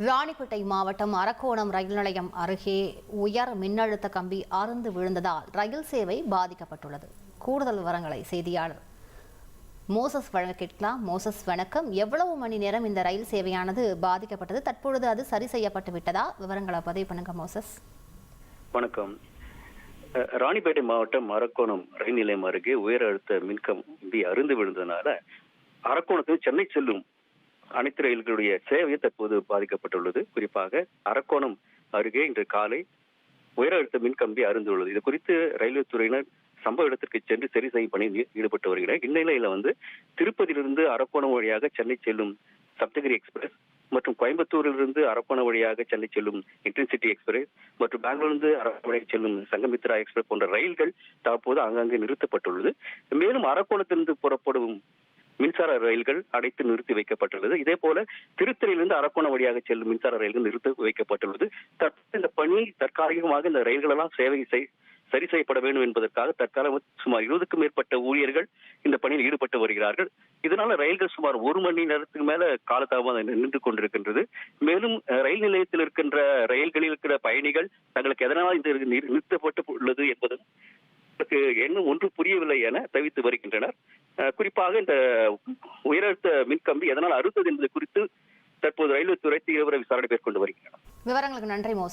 ராணிப்பேட்டை மாவட்டம் அரக்கோணம் ரயில் நிலையம் அருகே உயர் மின்னழுத்த கம்பி அறுந்து விழுந்ததால் ரயில் சேவை பாதிக்கப்பட்டுள்ளது. கூடுதல் விவரங்களை செய்தியாளர் மோசஸ் வழங்க கேட்கலாம். மோசஸ், வணக்கம். எவ்வளவு மணி நேரம் இந்த ரயில் சேவையானது பாதிக்கப்பட்டது? தற்பொழுது அது சரி செய்யப்பட்டு விட்டதா? விவரங்களை பதிவு பண்ணுங்க மோசஸ். வணக்கம். ராணிப்பேட்டை மாவட்டம் அரக்கோணம் ரயில் நிலையம் அருகே உயர் அழுத்த மின்கம்பி அறுந்து விழுந்ததுனால அரக்கோணத்தில் சென்னை செல்லும் அனைத்து ரயில்களுடைய சேவை தற்போது பாதிக்கப்பட்டுள்ளது. குறிப்பாக அரக்கோணம் அருகே இன்று காலை உயர் அழுத்த மின்கம்பி அறுந்துள்ளது. இது குறித்து ரயில்வே துறையினர் சம்பவ இடத்திற்கு சென்று சரி செய்யும் பணியில் ஈடுபட்டு வருகிறார். இந்நிலையில திருப்பதியிலிருந்து அரக்கோணம் வழியாக சென்னை செல்லும் சப்தகிரி எக்ஸ்பிரஸ் மற்றும் கோயம்புத்தூரிலிருந்து அரக்கோணம் வழியாக சென்னை செல்லும் இன்டர்சிட்டி எக்ஸ்பிரஸ் மற்றும் பெங்களூரிலிருந்து அரக்கோணம் வழியாக செல்லும் சங்கமித்ரா எக்ஸ்பிரஸ் போன்ற ரயில்கள் தற்போது அங்கங்கே நிறுத்தப்பட்டுள்ளது. மேலும் அரக்கோணத்திலிருந்து புறப்படும் மின்சார ரயில்கள் அடைத்து நிறுத்தி வைக்கப்பட்டுள்ளது. இதே போல திருத்தணியிலிருந்து அரக்கோணம் வழியாக செல்லும் மின்சார ரயில்கள் நிறுத்தி வைக்கப்பட்டுள்ளது. இந்த பணி தற்காலிகமாக இந்த ரயில்கள் எல்லாம் சரி செய்யப்பட வேண்டும் என்பதற்காக தற்காலிக சுமார் 20க்கும் மேற்பட்ட ஊழியர்கள் இந்த பணியில் ஈடுபட்டு வருகிறார்கள். இதனால ரயில்கள் சுமார் 1 மணி நேரத்துக்கு மேல காலதாமதம் நின்று கொண்டிருக்கின்றது. மேலும் ரயில் நிலையத்தில் இருக்கின்ற ரயில்களில் இருக்கிற பயணிகள் தங்களுக்கு எதனால் இந்த நிறுத்தப்பட்டு உள்ளது என்பது இன்னும் ஒன்று புரியவில்லை என தெரிவித்து வருகின்றனர். குறிப்பாக இந்த உயரழுத்த மின்கம்பி எதனால் அறுத்தது என்பது குறித்து தற்போது ரயில்வே துறை தீவிர விசாரணை மேற்கொண்டு வருகின்றனர். விவரங்களுக்கு நன்றி மோசஸ்.